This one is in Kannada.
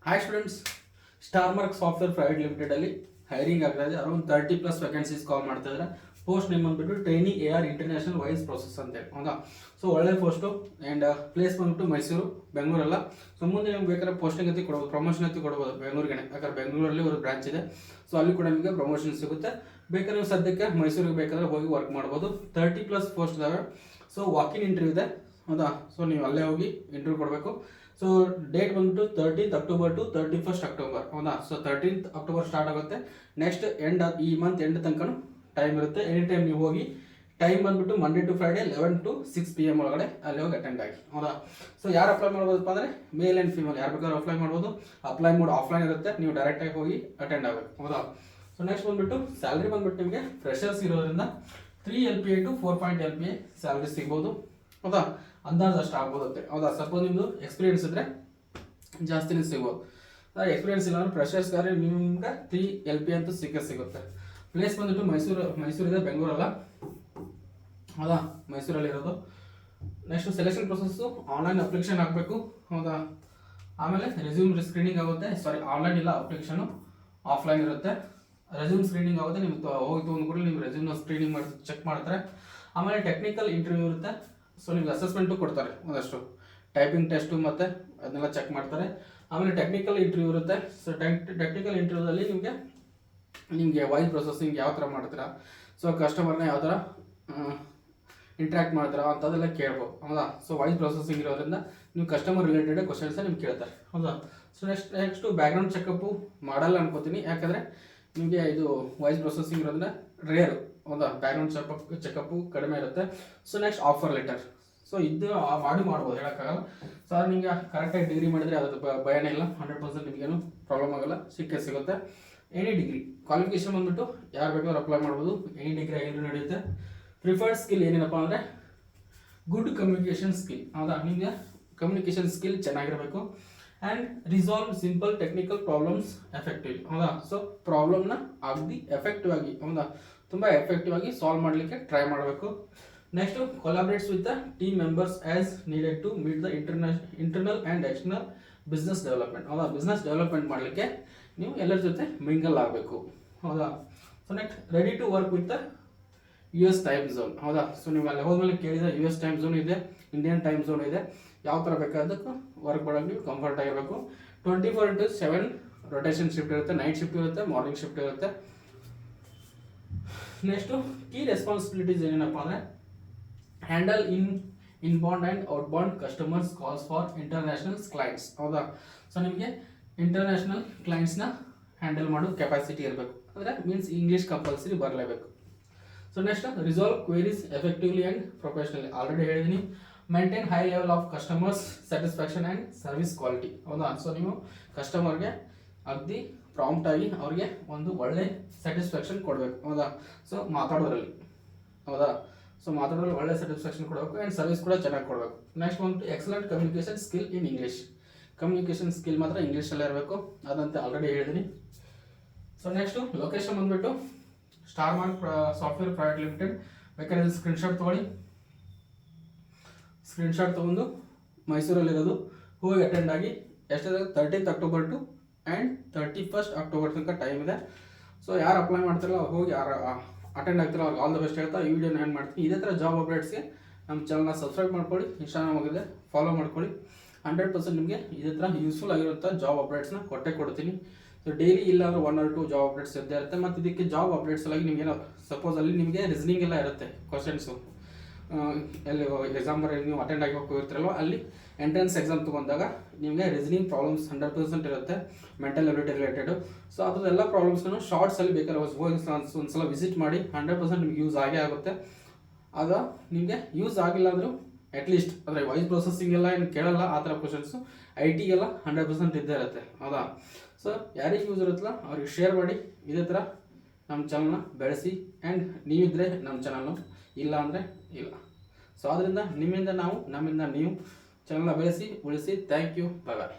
Hi students, Star Mark software private limited ಅಲ್ಲಿ ಹೈರಿಂಗ್ ಆಗ್ತಾ ಇದೆ. ಅರೌಂಡ್ 30+ ವೇಕೆನ್ಸೀಸ್ ಕಾಲ್ ಮಾಡ್ತಾ ಇದ್ದಾರೆ. ಪೋಸ್ಟ್ ನೇಮ್ ಬಂದ್ಬಿಟ್ಟು training AR international voice process ಅಂತ ಹೇಳಿ. ಹೌದಾ? ಸೊ ಒಳ್ಳೆ ಪೋಸ್ಟು ಆ್ಯಂಡ್ ಪ್ಲೇಸ್ ಬಂದ್ಬಿಟ್ಟು ಮೈಸೂರು, ಬೆಂಗಳೂರಲ್ಲ. ಸೊ ಮುಂದೆ ನಿಮ್ಗೆ ಬೇಕಾದ್ರೆ ಪೋಸ್ಟಿಂಗ್ ಅಂತ ಕೊಡ್ಬೋದು, ಪ್ರಮೋಷನ್ ಅಂತ ಕೊಡ್ಬೋದು ಬೆಂಗಳೂರಿಗೆ. ಯಾಕಂದ್ರೆ ಬೆಂಗಳೂರಲ್ಲಿ ಒಂದು ಬ್ರಾಂಚ್ ಇದೆ. ಸೊ ಅಲ್ಲಿ ಕೂಡ ನಿಮಗೆ ಪ್ರಮೋಷನ್ ಸಿಗುತ್ತೆ. ಬೇಕಾದ್ರೆ ನೀವು ಸದ್ಯಕ್ಕೆ ಮೈಸೂರಿಗೆ ಬೇಕಾದ್ರೆ ಹೋಗಿ ವರ್ಕ್ ಮಾಡ್ಬೋದು. 30+ ಪೋಸ್ಟ್ ಇದಾವೆ. ಸೊ ವಾಕಿನ್ ಇಂಟರ್ವ್ಯೂ ಇದೆ. ಹೌದಾ? ಸೊ ನೀವು ಅಲ್ಲೇ ಹೋಗಿ ಇಂಟರ್ವ್ಯೂ ಕೊಡಬೇಕು. ಸೊ ಡೇಟ್ ಬಂದ್ಬಿಟ್ಟು 13th October to 31st October. ಹೌದಾ? ಸೊ 13th October ಸ್ಟಾರ್ಟ್ ಆಗುತ್ತೆ. ನೆಕ್ಸ್ಟ್ ಈ ಮಂತ್ ಎಂಡ್ ತನಕ ಟೈಮ್ ಇರುತ್ತೆ. ಎನಿ ಟೈಮ್ ನೀವು ಹೋಗಿ. ಟೈಮ್ ಬಂದ್ಬಿಟ್ಟು Monday to Friday 11 to 6 PM ಒಳಗಡೆ ಅಲ್ಲಿ ಹೋಗಿ ಅಟೆಂಡ್ ಆಗಿ. ಹೌದಾ? ಸೊ ಯಾರು ಅಪ್ಲೈ ಮಾಡ್ಬೋದಪ್ಪ ಅಂದರೆ ಮೇಲ್ ಆ್ಯಂಡ್ ಫೀಮೇಲ್ ಯಾರು ಬೇಕಾದ್ರೂ ಅಪ್ಲೈ ಮಾಡ್ಬೋದು. ಅಪ್ಲೈ ಮೋಡ್ ಆಫ್ಲೈನ್ ಇರುತ್ತೆ, ನೀವು ಡೈರೆಕ್ಟಾಗಿ ಹೋಗಿ ಅಟೆಂಡ್ ಆಗಬೇಕು. ಹೌದಾ? ಸೊ ನೆಕ್ಸ್ಟ್ ಬಂದ್ಬಿಟ್ಟು ಸ್ಯಾಲ್ರಿ ಬಂದ್ಬಿಟ್ಟು ನಿಮಗೆ ಫ್ರೆಷರ್ಸ್ ಇರೋದ್ರಿಂದ 3 LPA to 4 LPA ಸ್ಯಾಲ್ರಿ ಸಿಗ್ಬೋದು. ಹೌದಾ? ಅಂದಾಜು ಅಷ್ಟು ಆಗ್ಬೋದತ್ತೆ. ಹೌದಾ? ಸಪೋಸ್ ನಿಮ್ಮದು ಎಕ್ಸ್ಪೀರಿಯನ್ಸ್ ಇದ್ದರೆ ಜಾಸ್ತಿನೇ ಸಿಗ್ಬೋದು. ಎಕ್ಸ್ಪೀರಿಯನ್ಸ್ ಇಲ್ಲ ಅಂದ್ರೆ ಫ್ರೆಷರ್ಸ್ಗಾದ್ರೆ ನಿಮ್ಗೆ 3 LPA ಅಂತೂ ಸಿಗುತ್ತೆ. ಪ್ಲೇಸ್ ಬಂದ್ಬಿಟ್ಟು ಮೈಸೂರಿದೆ, ಬೆಂಗಳೂರಲ್ಲ. ಹೌದಾ? ಮೈಸೂರಲ್ಲಿ ಇರೋದು. Next selection process online application ಹಾಕಬೇಕು. ಹೌದಾ? ಆಮೇಲೆ ರೆಸ್ಯೂಮ್ ಸ್ಕ್ರೀನಿಂಗ್ ಆಗುತ್ತೆ. ಆನ್ಲೈನ್ ಇಲ್ಲ, ಅಪ್ಲಿಕೇಶನು ಆಫ್ಲೈನ್ ಇರುತ್ತೆ. ರೆಸ್ಯೂಮ್ ಸ್ಕ್ರೀನಿಂಗ್ ಆಗುತ್ತೆ. ನಿಮ್ಗೆ ಹೋಗಿ ತೊಗೊಂಡು ಕೂಡ ನೀವು ರೆಸ್ಯೂಮ್ನ ಸ್ಕ್ರೀನಿಂಗ್ ಮಾಡಿ ಚೆಕ್ ಮಾಡ್ತಾರೆ. ಆಮೇಲೆ ಟೆಕ್ನಿಕಲ್ ಇಂಟರ್ವ್ಯೂ ಇರುತ್ತೆ. ಸೊ ನಿಮ್ಗೆ ಅಸೆಸ್ಮೆಂಟು ಕೊಡ್ತಾರೆ, ಒಂದಷ್ಟು ಟೈಪಿಂಗ್ ಟೆಸ್ಟು ಮತ್ತು ಅದನ್ನೆಲ್ಲ ಚೆಕ್ ಮಾಡ್ತಾರೆ. ಆಮೇಲೆ ಟೆಕ್ನಿಕಲ್ ಇಂಟರ್ವ್ಯೂ ಇರುತ್ತೆ. ಸೊ ಟೆಕ್ನಿಕಲ್ ಇಂಟರ್ವ್ಯೂದಲ್ಲಿ ನಿಮಗೆ ವಾಯ್ಸ್ ಪ್ರೊಸೆಸಿಂಗ್ ಯಾವ ಥರ ಮಾಡ್ತೀರಾ, ಸೊ ಕಸ್ಟಮರ್ನ ಯಾವ ಥರ ಇಂಟ್ರ್ಯಾಕ್ಟ್ ಮಾಡ್ತೀರಾ ಅಂಥದ್ದೆಲ್ಲ ಕೇಳ್ಬೋದು. ಹೌದಾ? ಸೊ ವಾಯ್ಸ್ ಪ್ರೊಸೆಸಿಂಗ್ ಇರೋದ್ರಿಂದ ನೀವು ಕಸ್ಟಮರ್ ರಿಲೇಟೆಡ್ ಕ್ವಶನ್ಸ್ ನಿಮ್ಗೆ ಕೇಳ್ತಾರೆ. ಹೌದಾ? ಸೊ ನೆಕ್ಸ್ಟು ಬ್ಯಾಕ್ಗ್ರೌಂಡ್ ಚೆಕಪ್ಪು ಮಾಡಲ್ಲ ಅನ್ಕೋತೀನಿ, ಯಾಕಂದರೆ ನಿಮಗೆ ಇದು ವಾಯ್ಸ್ ಪ್ರೊಸೆಸಿಂಗ್ ಇರೋದ್ರಿಂದ ರೇರು. ಹೌದಾ? ಬ್ಯಾಕ್ಗ್ರೌಂಡ್ ಚೆಕಪ್ಪು ಕಡಿಮೆ ಇರುತ್ತೆ. So next offer letter. So ಇದು ಮಾಡ್ಬೋದು, ಹೇಳೋಕ್ಕಾಗಲ್ಲ. ಸೊ ಅದು ನಿಮಗೆ ಕರೆಕ್ಟಾಗಿ ಡಿಗ್ರಿ ಮಾಡಿದರೆ ಅದ್ರ ಭಯನೇ ಇಲ್ಲ. 100% ನಿಮಗೇನು ಪ್ರಾಬ್ಲಮ್ ಆಗೋಲ್ಲ, ಸಿಗುತ್ತೆ. ಎನಿ ಡಿಗ್ರಿ ಕ್ವಾಲಿಫಿಕೇಶನ್ ಬಂದ್ಬಿಟ್ಟು ಯಾರು ಬೇಕಾದ್ರೂ ಅಪ್ಲೈ ಮಾಡ್ಬೋದು. ಎನಿ ಡಿಗ್ರಿ ಆಗಿದ್ರು ನಡೆಯುತ್ತೆ. ಪ್ರಿಫರ್ಡ್ ಸ್ಕಿಲ್ ಏನೇನಪ್ಪ ಅಂದರೆ ಗುಡ್ ಕಮ್ಯುನಿಕೇಷನ್ ಸ್ಕಿಲ್. ಹೌದಾ? ನಿಮಗೆ ಕಮ್ಯುನಿಕೇಷನ್ ಸ್ಕಿಲ್ ಚೆನ್ನಾಗಿರಬೇಕು. And resolve simple technical problems effectively. ಹೌದಾ? ಸೊ ಪ್ರಾಬ್ಲಮ್ನ ಅಗದಿ ಎಫೆಕ್ಟಿವ್ ಆಗಿ, ಹೌದಾ, ತುಂಬ ಎಫೆಕ್ಟಿವ್ ಆಗಿ ಸಾಲ್ವ್ ಮಾಡಲಿಕ್ಕೆ ಟ್ರೈ ಮಾಡಬೇಕು. Next collaborates with the team members as needed to meet the internal and external business development. ಹೌದಾ? ಬಿಸ್ನೆಸ್ ಡೆವಲಪ್ಮೆಂಟ್ ಮಾಡಲಿಕ್ಕೆ ನೀವು ಎಲ್ಲರ ಜೊತೆ ಮಿಂಗಲ್ ಆಗಬೇಕು. ಹೌದಾ? So next ready to work with the US time zone. ಹೌದಾ? ಸೊ ನೀವು ಅಲ್ಲಿ ಹೋದ್ಮೇಲೆ ಕೇಳಿದ US ಟೈಮ್ ಝೋನ್ ಇದೆ, ಇಂಡಿಯನ್ ಟೈಮ್ ಝೋನ್ ಇದೆ. ಯಾವ ಥರ ಬೇಕಾದಕ್ಕೆ ವರ್ಕ್ ಮಾಡೋಕ್ಕೆ ನೀವು ಕಂಫರ್ಟ್ ಆಗಿರಬೇಕು. 24/7 ರೊಟೇಷನ್ ಶಿಫ್ಟ್ ಇರುತ್ತೆ, ನೈಟ್ ಶಿಫ್ಟ್ ಇರುತ್ತೆ, ಮಾರ್ನಿಂಗ್ ಶಿಫ್ಟ್ ಇರುತ್ತೆ. ನೆಕ್ಸ್ಟು ಕೀ ರೆಸ್ಪಾನ್ಸಿಬಿಲಿಟೀಸ್ ಏನೇನಪ್ಪ ಅಂದರೆ handle inbound and outbound customers calls for international clients. ಹೌದಾ? ಸೊ ನಿಮಗೆ ಇಂಟರ್ನ್ಯಾಷನಲ್ ಕ್ಲೈಂಟ್ಸ್ನ ಹ್ಯಾಂಡಲ್ ಮಾಡೋ ಕೆಪಾಸಿಟಿ ಇರಬೇಕು. ಅಂದರೆ ಮೀನ್ಸ್ ಇಂಗ್ಲೀಷ್ ಕಂಪಲ್ಸರಿ ಬರಲೇಬೇಕು. So next resolve queries effectively and professionally. Already ಹೇಳಿದ್ದೀನಿ. Maintain high level of customers satisfaction and service quality. ಹೌದಾ? ಸೊ ನೀವು ಕಸ್ಟಮರ್ಗೆ ಅಗದಿ ಪ್ರಾಂಪ್ಟ್ ಆಗಿ ಅವ್ರಿಗೆ ಒಂದು ಒಳ್ಳೆ ಸ್ಯಾಟಿಸ್ಫ್ಯಾಕ್ಷನ್ ಕೊಡಬೇಕು. ಹೌದಾ? ಸೊ ಮಾತಾಡೋದ್ರಲ್ಲಿ. ಹೌದಾ? ಸೊ ಮಾತಾಡೋದ್ರಲ್ಲಿ ಒಳ್ಳೆ ಸ್ಯಾಟಿಸ್ಫ್ಯಾಕ್ಷನ್ ಕೊಡಬೇಕು ಆ್ಯಂಡ್ ಸರ್ವಿಸ್ ಕೂಡ ಚೆನ್ನಾಗಿ ಕೊಡಬೇಕು. ನೆಕ್ಸ್ಟ್ ಬಂದು excellent communication skill in English. Communication skill ಮಾತ್ರ ಇಂಗ್ಲೀಷಲ್ಲೇ ಇರಬೇಕು, ಅದಂತೆ ಆಲ್ರೆಡಿ ಹೇಳಿದ್ದೀನಿ. ಸೊ ನೆಕ್ಸ್ಟು ಲೊಕೇಶನ್ ಬಂದುಬಿಟ್ಟು star Mark software private limited. ಬೇಕಾದ್ರೆ ಸ್ಕ್ರೀನ್ಶಾಟ್ ತೊಗೊಳ್ಳಿ. ಸ್ಕ್ರೀನ್ಶಾಟ್ ತೊಗೊಂಡು ಮೈಸೂರಲ್ಲಿರೋದು ಹೋಗಿ ಅಟೆಂಡ್ ಆಗಿ. ಎಷ್ಟಿದೆ? 13th October to 31st October ತನಕ ಟೈಮ್ ಇದೆ. ಸೊ ಯಾರು ಅಪ್ಲೈ ಮಾಡ್ತಾರಲ್ಲ ಹೋಗಿ, ಯಾರು ಅಟೆಂಡ್ ಆಗ್ತಾರೋ ಅವ್ರಿಗೆ ಆಲ್ ದ ಬೆಸ್ಟ್ ಹೇಳ್ತಾ ಈ ವಿಡಿಯೋನ ಏನು ಮಾಡ್ತೀನಿ. ಇದೇ ಥರ ಜಾಬ್ ಅಪ್ಡೇಟ್ಸ್ಗೆ ನಮ್ಮ ಚಾನಲ್ನ ಸಬ್ಸ್ಕ್ರೈಬ್ ಮಾಡ್ಕೊಳ್ಳಿ, ಇನ್ಸ್ಟಾಗ್ರಾಮ್ ಆಗಿದೆ ಫಾಲೋ ಮಾಡ್ಕೊಳ್ಳಿ. 100% ನಿಮಗೆ ಇದೇ ಥರ ಯೂಸ್ಫುಲ್ ಆಗಿರುವಂಥ ಜಾಬ್ ಅಪ್ಡೇಟ್ಸ್ನ ಕೊಡ್ತೀನಿ. ಸೊ ಡೈಲಿ ಇಲ್ಲಾಂದ್ರೆ 1 or 2 ಜಾಬ್ ಅಪ್ಡೇಟ್ಸ್ ಇದ್ದೇ ಇರುತ್ತೆ. ಮತ್ತು ಇದಕ್ಕೆ ಜಾಬ್ ಅಪ್ಡೇಟ್ಸ್ ಅಲ್ಲಿ ನಿಮಗೇನೋ ಸಪೋಸ್ ಅಲ್ಲಿ ನಿಮಗೆ ರೀಸನಿಂಗ್ ಎಲ್ಲ ಇರುತ್ತೆ ಕ್ವಶನ್ಸು. ಎಲ್ಲಿ ಎಕ್ಸಾಮ್ ನೀವು ಅಟೆಂಡ್ ಆಗಿ ಹೋಗಿರ್ತೀರಲ್ವ, ಅಲ್ಲಿ ಎಂಟ್ರೆನ್ಸ್ ಎಕ್ಸಾಮ್ ತೊಗೊಂಡಾಗ ನಿಮಗೆ ರೀಸನಿಂಗ್ ಪ್ರಾಬ್ಲಮ್ಸ್ 100% ಇರುತ್ತೆ, ಮೆಂಟಲ್ ಎಬಿಲಿಟಿ ರಿಲೇಟೆಡು. ಸೊ ಅದೆಲ್ಲ ಪ್ರಾಬ್ಲಮ್ಸ್ನು ಶಾರ್ಟ್ಸಲ್ಲಿ ಬೇಕಾದ್ರೆ ಹೋಗಿ ಒಂದ್ಸಲ ವಿಸಿಟ್ ಮಾಡಿ. 100% ನಿಮ್ಗೆ ಯೂಸ್ ಆಗೇ ಆಗುತ್ತೆ. ಆಗ ನಿಮಗೆ ಯೂಸ್ ಆಗಿಲ್ಲ ಅಂದರೂ ಅಟ್ಲೀಸ್ಟ್ ಅಂದರೆ ವಾಯ್ಸ್ ಪ್ರೊಸೆಸಿಂಗ್ ಎಲ್ಲ ಏನು ಕೇಳಲ್ಲ ಆ ಥರ ಕ್ವಶನ್ಸು, IT-ಗೆಲ್ಲ 100% ಇದ್ದೇ ಇರುತ್ತೆ. ಹೌದಾ? ಸೊ ಯಾರಿಗೆ ಯೂಸ್ ಇರುತ್ತಲ್ಲ ಅವ್ರಿಗೆ ಶೇರ್ ಮಾಡಿ. ಇದೇ ಥರ ನಮ್ಮ ಚಾನಲ್ನ ಬೆಳೆಸಿ. ಆ್ಯಂಡ್ ನೀವಿದ್ದರೆ ನಮ್ಮ ಚಾನಲ್ನು, ಇಲ್ಲ ಅಂದರೆ ಇಲ್ಲ. ಸೊ ಆದ್ದರಿಂದ ನಿಮ್ಮಿಂದ ನಾವು, ನಮ್ಮಿಂದ ನೀವು ಚಾನಲ್ನ ಬೆಳೆಸಿ ಉಳಿಸಿ. Thank you. Bye bye.